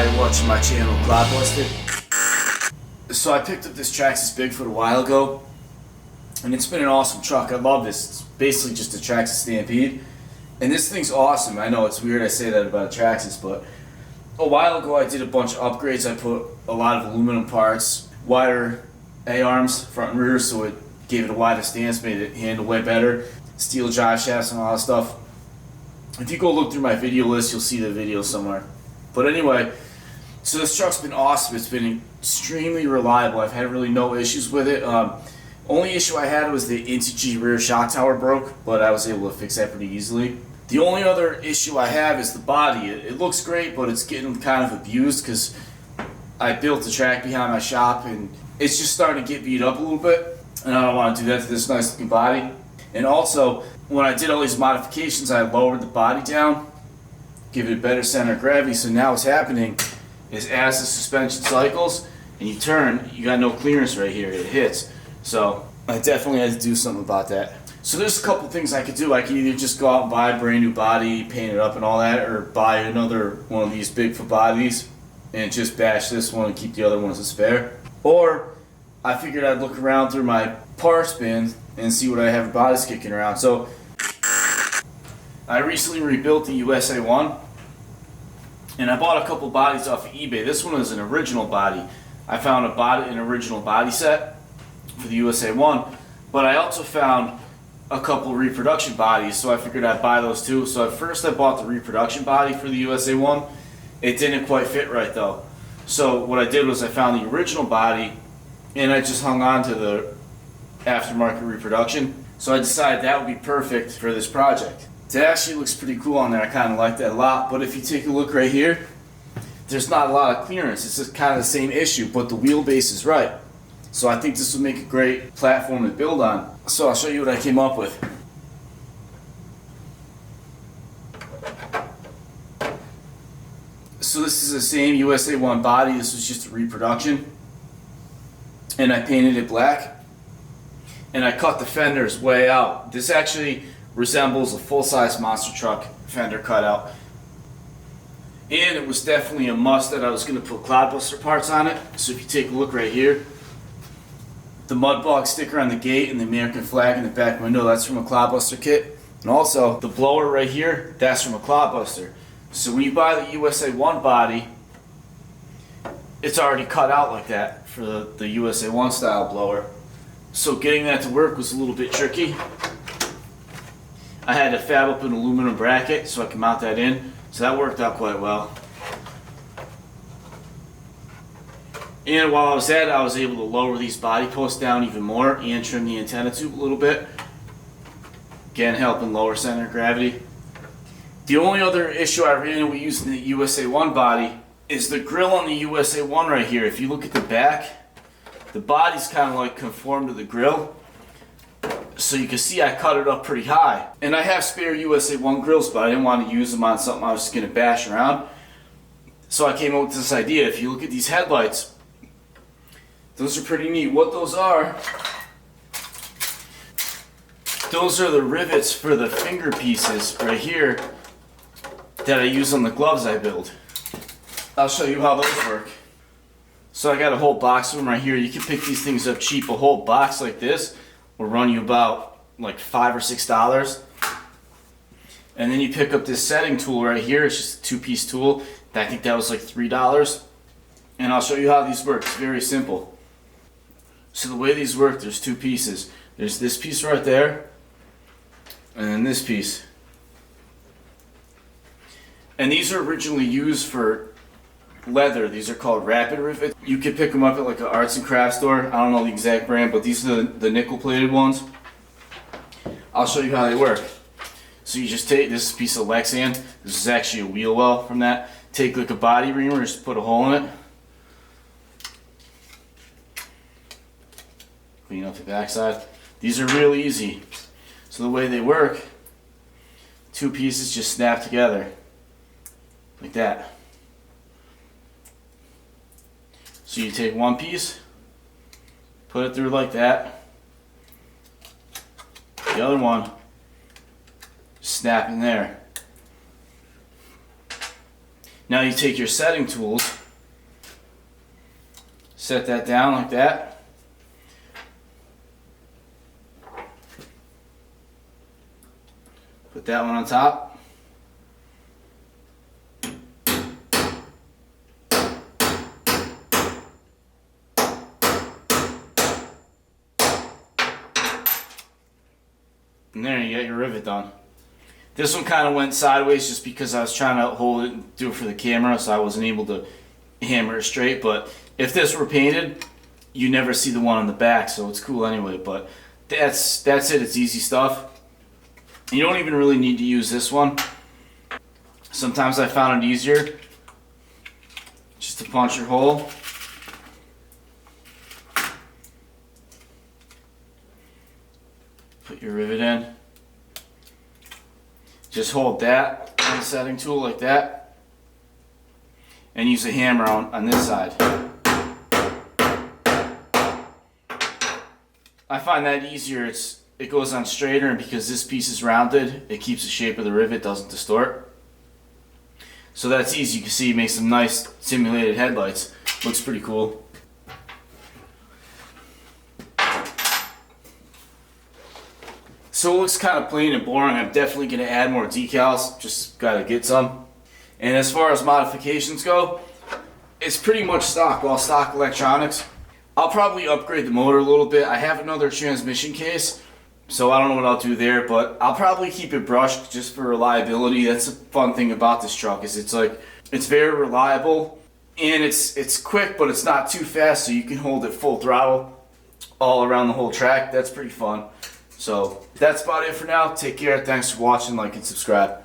Hi, watching my channel, Cloudbuster. So I picked up this Traxxas Bigfoot a while ago, and it's been an awesome truck. I love this. It's basically just a Traxxas Stampede, and this thing's awesome. I know it's weird I say that about a Traxxas, but a while ago I did a bunch of upgrades. I put a lot of aluminum parts, wider A-arms, front and rear, so it gave it a wider stance, made it handle way better, steel drive shafts and all that stuff. If you go look through my video list, you'll see the video somewhere. But anyway, so this truck's been awesome. It's been extremely reliable. I've had really no issues with it. Only issue I had was the integer rear shock tower broke, but I was able to fix that pretty easily. The only other issue I have is the body. It looks great, but it's getting kind of abused because I built the track behind my shop and it's just starting to get beat up a little bit, and I don't want to do that to this nice looking body. And also, when I did all these modifications, I lowered the body down, give it a better center of gravity. So now what's happening is as the suspension cycles and you turn, you got no clearance right here, it hits. So I definitely had to do something about that. So there's a couple things I could do. I could either just go out and buy a brand new body, paint it up and all that, or buy another one of these Bigfoot bodies and just bash this one and keep the other ones a spare. Or I figured I'd look around through my parts bin and see what I have bodies kicking around. So I recently rebuilt the USA 1, and I bought a couple bodies off of eBay. This one is an original body. I found an original body set for the USA 1, but I also found a couple reproduction bodies, so I figured I'd buy those too. So at first I bought the reproduction body for the USA 1. It didn't quite fit right though. So what I did was I found the original body and I just hung on to the aftermarket reproduction. So I decided that would be perfect for this project. It actually looks pretty cool on there. I kind of like that a lot. But if you take a look right here, there's not a lot of clearance. It's just kind of the same issue, but the wheelbase is right. So I think this will make a great platform to build on. So I'll show you what I came up with. So this is the same USA 1 body. This was just a reproduction. And I painted it black. And I cut the fenders way out. This actually resembles a full-size monster truck fender cutout. And it was definitely a must that I was going to put Cloudbuster parts on it. So if you take a look right here, the mud bog sticker on the gate and the American flag in the back window, that's from a Cloudbuster kit. And also the blower right here, that's from a Cloudbuster. So when you buy the USA 1 body, it's already cut out like that for the USA 1 style blower. So getting that to work was a little bit tricky. I had to fab up an aluminum bracket so I could mount that in. So that worked out quite well. And while I was at it, I was able to lower these body posts down even more and trim the antenna tube a little bit. Again, helping lower center of gravity. The only other issue I ran into with using the USA 1 body is the grill on the USA 1 right here. If you look at the back, the body's kind of like conformed to the grill. So you can see I cut it up pretty high. And I have spare USA 1 grills, but I didn't want to use them on something I was just going to bash around. So I came up with this idea. If you look at these headlights, those are pretty neat. What those are the rivets for the finger pieces right here that I use on the gloves I build. I'll show you how those work. So I got a whole box of them right here. You can pick these things up cheap. A whole box like this will run you about like $5 or $6. And then you pick up this setting tool right here. It's just a two-piece tool. I think that was like $3. And I'll show you how these work. It's very simple. So the way these work, there's two pieces. There's this piece right there, and then this piece. And these are originally used for leather. These are called rapid rivets. You could pick them up at like an arts and crafts store. I don't know the exact brand, but these are the nickel plated ones. I'll show you how they work. So you just take this piece of Lexan. This is actually a wheel well from that. Take like a body reamer, just put a hole in it. Clean up the backside. These are really easy. So the way they work, two pieces just snap together like that. So you take one piece, put it through like that. The other one, snap in there. Now you take your setting tools, set that down like that. Put that one on top. And there you get your rivet done. This one kind of went sideways just because I was trying to hold it and do it for the camera, so I wasn't able to hammer it straight. But if this were painted, you never see the one on the back, so it's cool anyway. But that's it. It's easy stuff. You don't even really need to use this one. Sometimes I found it easier just to punch your hole. Put your rivet in. Just hold that on the setting tool like that and use a hammer on this side. I find that easier. It goes on straighter, and because this piece is rounded, it keeps the shape of the rivet, doesn't distort. So that's easy. You can see it makes some nice simulated headlights. Looks pretty cool. So it looks kind of plain and boring. I'm definitely going to add more decals. Just got to get some. And as far as modifications go, it's pretty much stock, all stock electronics. I'll probably upgrade the motor a little bit. I have another transmission case, so I don't know what I'll do there, but I'll probably keep it brushed just for reliability. That's the fun thing about this truck, is it's very reliable, and it's quick, but it's not too fast, so you can hold it full throttle all around the whole track. That's pretty fun. So that's about it for now. Take care. Thanks for watching. Like and subscribe.